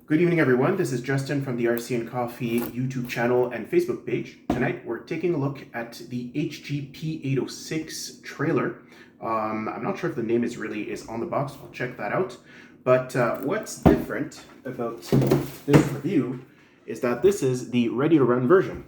Good evening, everyone. This is Justin from the RC and Coffee YouTube channel and Facebook page. Tonight, we're taking a look at the HG P806 trailer. I'm not sure if the name is on the box. I'll check that out. But what's different about this review is that this is the ready-to-run version.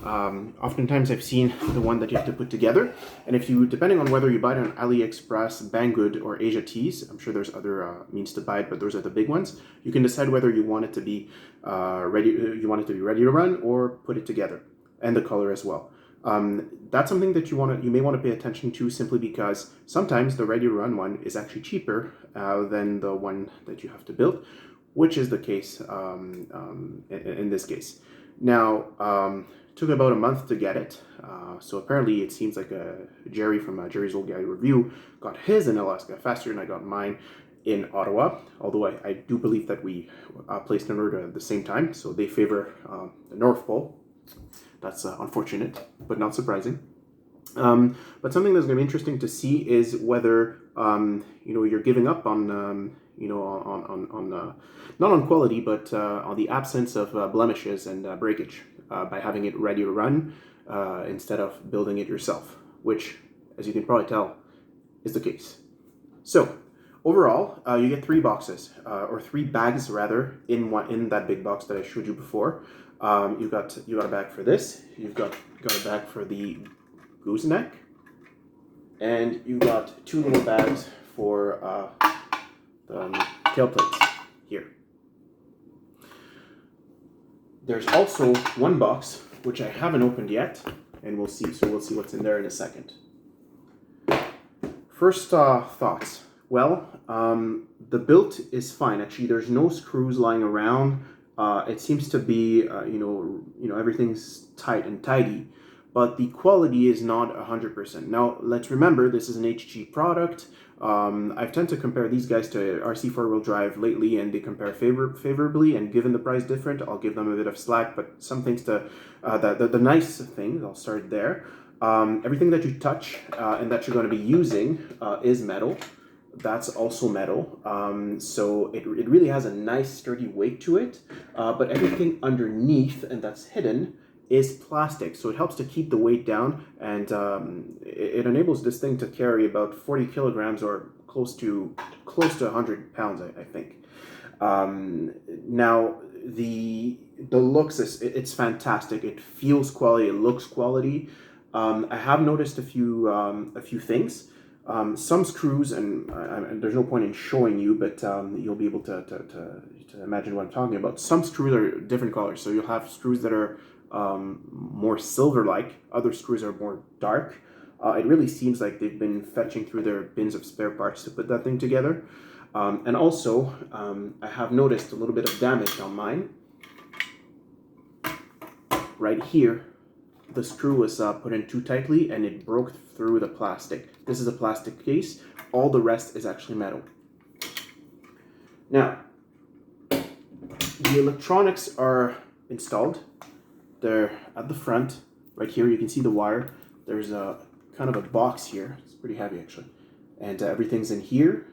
Oftentimes I've seen the one that you have to put together, and if you, depending on whether you buy it on AliExpress, Banggood, or Asia Tees, I'm sure there's other means to buy it, but those are the big ones. You can decide whether you want it to be ready to run or put it together, and the color as well. That's something that you may want to pay attention to, simply because sometimes the ready-to-run one is actually cheaper than the one that you have to build, which is the case in this case. Now, took about a month to get it, so apparently it seems like Jerry from Jerry's Old Guy Review got his in Alaska faster than I got mine in Ottawa, although I do believe that we placed an order at the same time, so they favor the North Pole. That's unfortunate, but not surprising. But something that's going to be interesting to see is whether you're giving up on not on quality, but on the absence of blemishes and breakage by having it ready to run instead of building it yourself, which, as you can probably tell, is the case. So overall, you get three boxes, or three bags rather, in that big box that I showed you before. You got a bag for this. You've got a bag for the gooseneck, and you got two little bags for the tail plates here. There's also one box which I haven't opened yet, and we'll see. So we'll see what's in there in a second. First thoughts. Well, the build is fine. Actually, there's no screws lying around. It seems to be everything's tight and tidy, but the quality is not 100%. Now, let's remember, this is an HG product. I've tend to compare these guys to RC four-wheel drive lately, and they compare favorably, and given the price different, I'll give them a bit of slack, but some things to, the nice things, I'll start there. Everything that you touch and that you're going to be using is metal. That's also metal, so it really has a nice sturdy weight to it, but everything underneath and that's hidden is plastic, so it helps to keep the weight down, and it enables this thing to carry about 40 kilograms or close to 100 pounds, I think. Now the looks, it's fantastic. It feels quality, it looks quality. I have noticed a few things. Some screws, and there's no point in showing you, but you'll be able to imagine what I'm talking about. Some screws are different colors, so you'll have screws that are more silver-like. Other screws are more dark. It really seems like they've been fetching through their bins of spare parts to put that thing together. And also, I have noticed a little bit of damage on mine. Right here, the screw was put in too tightly and it broke through the plastic. This is a plastic case. All the rest is actually metal. Now, the electronics are installed. They're at the front. Right here, you can see the wire. There's a kind of a box here. It's pretty heavy, actually. And everything's in here.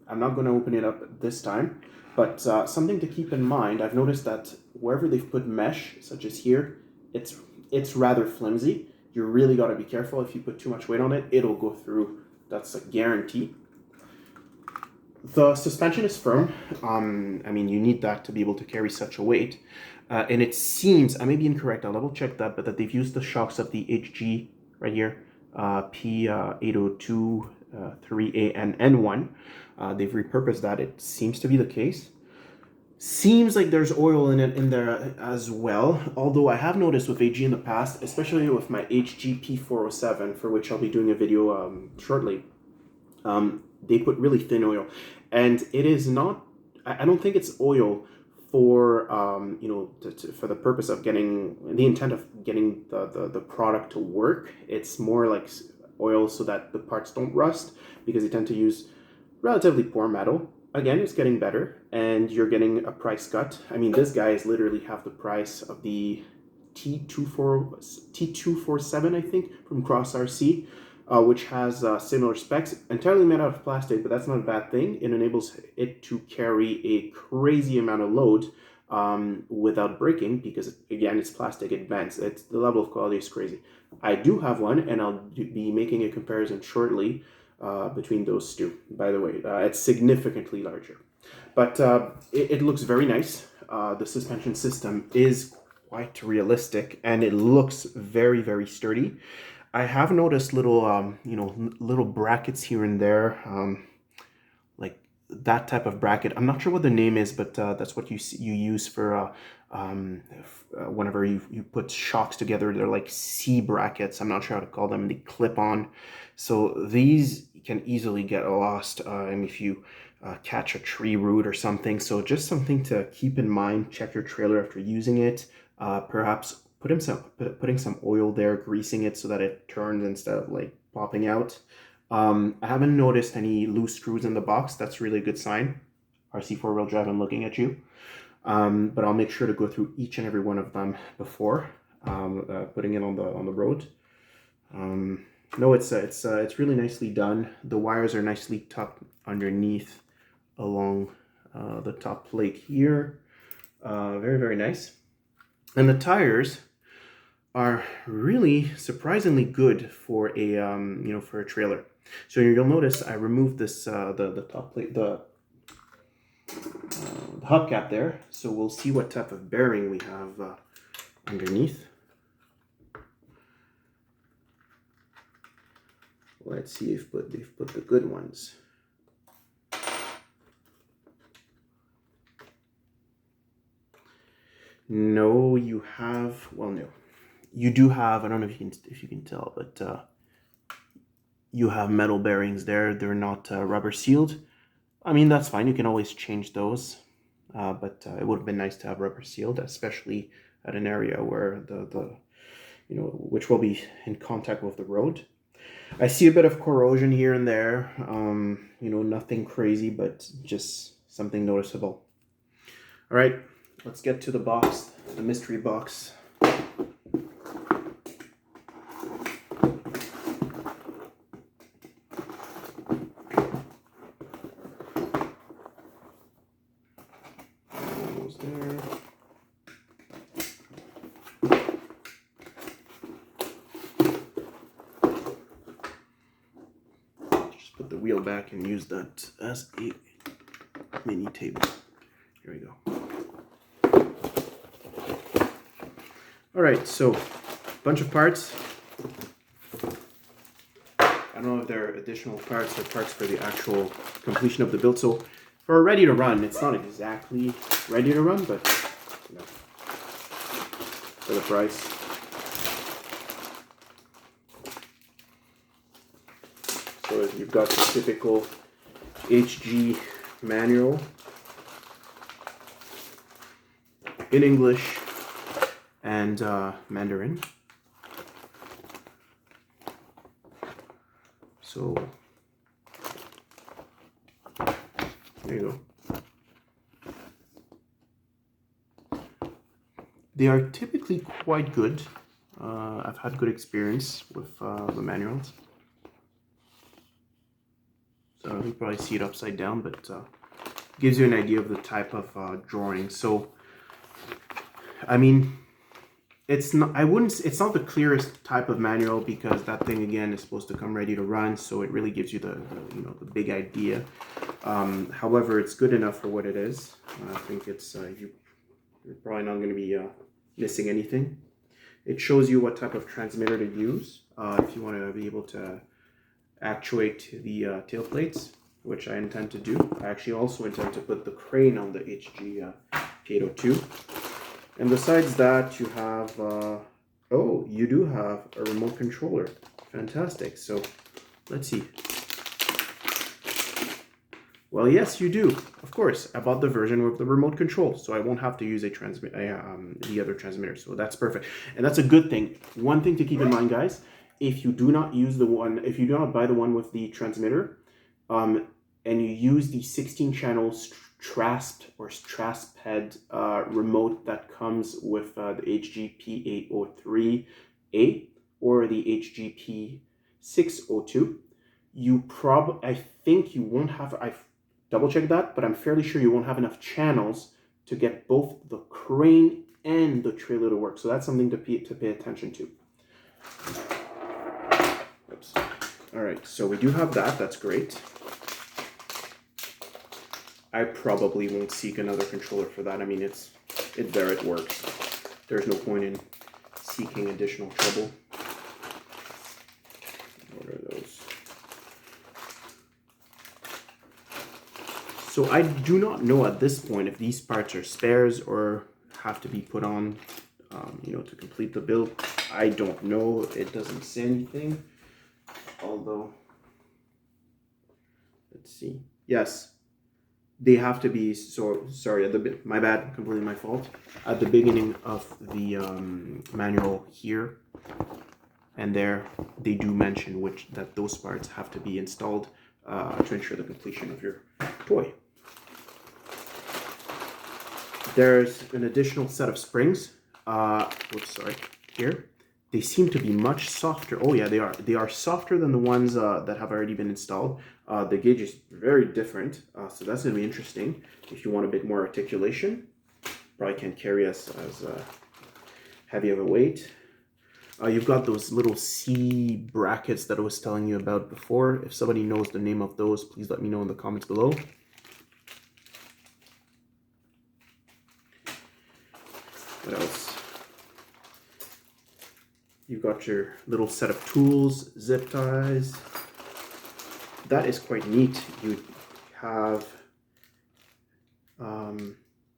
I'm not going to open it up this time, but something to keep in mind, I've noticed that wherever they've put mesh, such as here, it's rather flimsy. You really got to be careful. If you put too much weight on it, it'll go through. That's a guarantee. The suspension is firm. I mean, you need that to be able to carry such a weight. And it seems, I may be incorrect, I'll double check that, but that they've used the shocks of the HG right here, P802 3A and N1. They've repurposed that. It seems to be the case. Seems like there's oil in there as well, although I have noticed with HG in the past, especially with my HG P807, for which I'll be doing a video shortly, they put really thin oil, and it is not, I don't think it's oil for for the purpose of getting the intent of getting the product to work. It's more like oil so that the parts don't rust, because they tend to use relatively poor metal. Again, it's getting better, and you're getting a price cut. I mean, this guy is literally half the price of the T247, I think, from Cross RC. which has similar specs, entirely made out of plastic, but that's not a bad thing. It enables it to carry a crazy amount of load without breaking, because again, it's plastic, it bends. The level of quality is crazy. I do have one, and I'll be making a comparison shortly between those two. By the way, it's significantly larger, but it looks very nice. The suspension system is quite realistic, and it looks very, very sturdy. I have noticed little, little brackets here and there, like that type of bracket. I'm not sure what the name is, but that's what you use for whenever you put shocks together. They're like C brackets. I'm not sure how to call them. They clip on. So these can easily get lost if you catch a tree root or something. So just something to keep in mind. Check your trailer after using it. Perhaps putting some oil there, greasing it so that it turns instead of like popping out. I haven't noticed any loose screws in the box. That's really a good sign. RC four-wheel drive, I'm looking at you. But I'll make sure to go through each and every one of them before putting it on the road. No, it's really nicely done. The wires are nicely tucked underneath along the top plate here. Very, very nice. And the tires are really surprisingly good for a for a trailer. So you'll notice I removed this the top plate, the hubcap there. So we'll see what type of bearing we have underneath. Let's see if they've put the good ones. No, you have, well, no. You do have, I don't know if you can tell, but you have metal bearings there. They're not rubber sealed. I mean, that's fine. You can always change those. But it would have been nice to have rubber sealed, especially at an area where which will be in contact with the road. I see a bit of corrosion here and there. Nothing crazy, but just something noticeable. All right, let's get to the box, the mystery box. Almost there. Just put the wheel back and use that as a mini table. Here we go. All right, so bunch of parts. I don't know if there are additional parts or parts for the actual completion of the build. So for ready to run, it's not exactly ready to run, but for the price. So you've got the typical HG manual in English and Mandarin. So there you go. They are typically quite good. I've had good experience with the manuals. So you can probably see it upside down, but gives you an idea of the type of drawing. So I mean, it's not the clearest type of manual, because that thing again is supposed to come ready to run, so it really gives you the big idea. However, it's good enough for what it is. I think it's you're probably not going to be missing anything. It shows you what type of transmitter to use if you want to be able to actuate the tail plates, which I intend to do. I actually also intend to put the crane on the HG P802. And besides that, you have, you do have a remote controller. Fantastic. So let's see. Well, yes, you do. Of course, I bought the version with the remote control, so I won't have to use the other transmitter. So that's perfect. And that's a good thing. One thing to keep in mind, guys, if you do not buy the one with the transmitter, and you use the 16-channel Strathsped remote that comes with the HG P803A or the HG P806 RTR. I think you won't have, I've double checked that, but I'm fairly sure you won't have enough channels to get both the crane and the trailer to work. So that's something to pay attention to. Oops. All right, so we do have that. That's great. I probably won't seek another controller for that. I mean, it works. There's no point in seeking additional trouble. What are those? So I do not know at this point if these parts are spares or have to be put on, to complete the build. I don't know. It doesn't say anything. Although, let's see. Yes, they have to be. So sorry. My bad. Completely my fault. At the beginning of the manual here and there, they do mention that those parts have to be installed to ensure the completion of your toy. There's an additional set of springs. Here. They seem to be much softer. Oh yeah, they are. They are softer than the ones that have already been installed. The gauge is very different, so that's going to be interesting. If you want a bit more articulation, probably can't carry as heavy of a weight. You've got those little C brackets that I was telling you about before. If somebody knows the name of those, please let me know in the comments below. What else? You've got your little set of tools, zip ties. That is quite neat. You have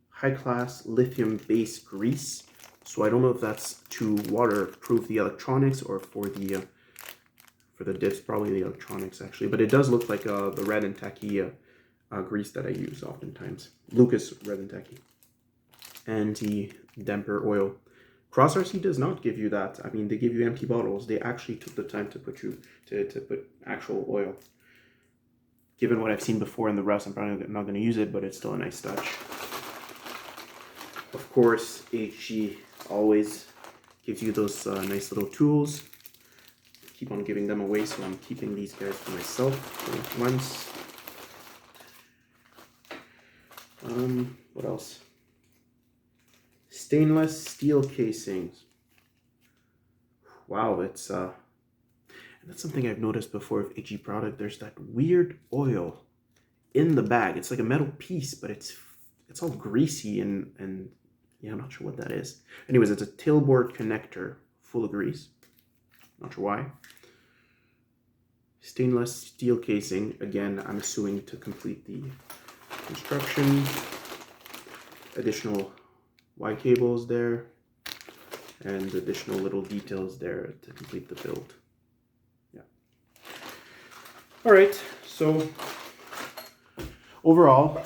high-class lithium-based grease. So I don't know if that's to waterproof the electronics or for the dips, probably the electronics actually. But it does look like the red and tacky grease that I use oftentimes. Lucas Red and Tacky. Anti-damper oil. Cross RC does not give you that. I mean, they give you empty bottles. They actually took the time to put put actual oil. Given what I've seen before in the rest, I'm probably not going to use it, but it's still a nice touch. Of course, HG always gives you those nice little tools. Keep on giving them away, so I'm keeping these guys for myself for once. What else? Stainless steel casings. Wow, it's and that's something I've noticed before with HG product. There's that weird oil in the bag. It's like a metal piece, but it's all greasy and yeah, I'm not sure what that is. Anyways, it's a tailboard connector full of grease. Not sure why. Stainless steel casing. Again, I'm assuming to complete the construction. Additional Y cables there, and additional little details there to complete the build. Yeah. All right. So overall,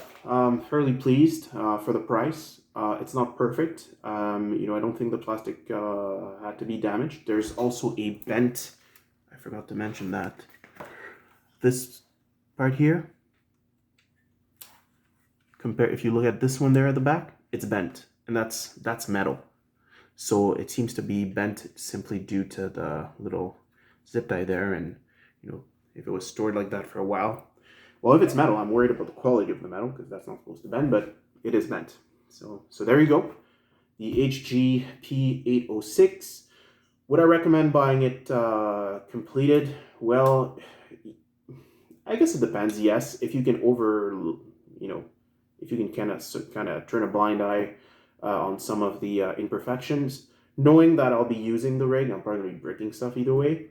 fairly pleased for the price. It's not perfect. I don't think the plastic had to be damaged. There's also a bent. I forgot to mention that. This part here. If you look at this one there at the back, it's bent. And that's metal. So it seems to be bent simply due to the little zip tie there. And, if it was stored like that for a while, well, if it's metal, I'm worried about the quality of the metal because that's not supposed to bend, but it is bent. So there you go. The HG P806. Would I recommend buying it completed? Well, I guess it depends. Yes, if you can if you can kind of turn a blind eye on some of the imperfections, knowing that I'll be using the rig, I'm probably going to be breaking stuff either way.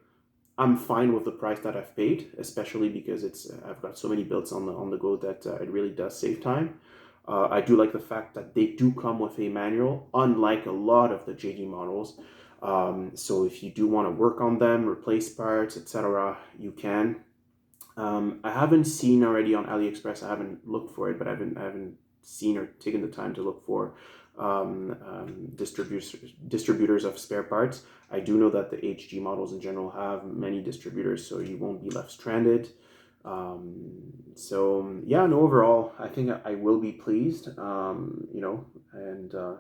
I'm fine with the price that I've paid, especially because I've got so many builds on the go that it really does save time. I do like the fact that they do come with a manual, unlike a lot of the JD models. So if you do want to work on them, replace parts, etc., you can. I haven't seen already on AliExpress. I haven't looked for it, but I haven't seen or taken the time to look for distributors of spare parts. I do know that the HG models in general have many distributors, so you won't be left stranded. So yeah, no, overall, I think I will be pleased. And the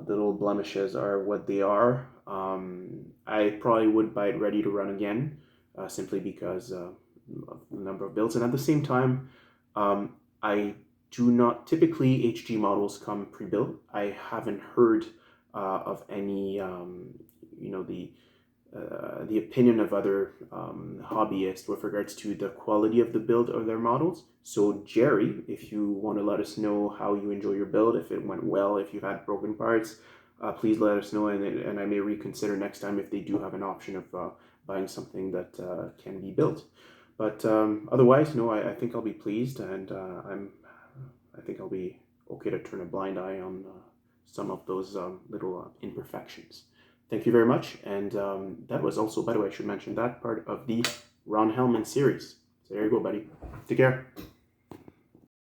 little blemishes are what they are. I probably would buy it ready to run again. simply because of the number of builds. And at the same time, I do not typically HG models come pre-built. I haven't heard of any, the opinion of other hobbyists with regards to the quality of the build of their models. So Jerry, if you want to let us know how you enjoy your build, if it went well, if you've had broken parts, please let us know, and I may reconsider next time if they do have an option of buying something that can be built. But otherwise, no, I think I'll be pleased, and I think I'll be okay to turn a blind eye on some of those little imperfections. Thank you very much, and that was also, by the way, I should mention that part of the Ron Hellman series. So there you go, buddy. Take care.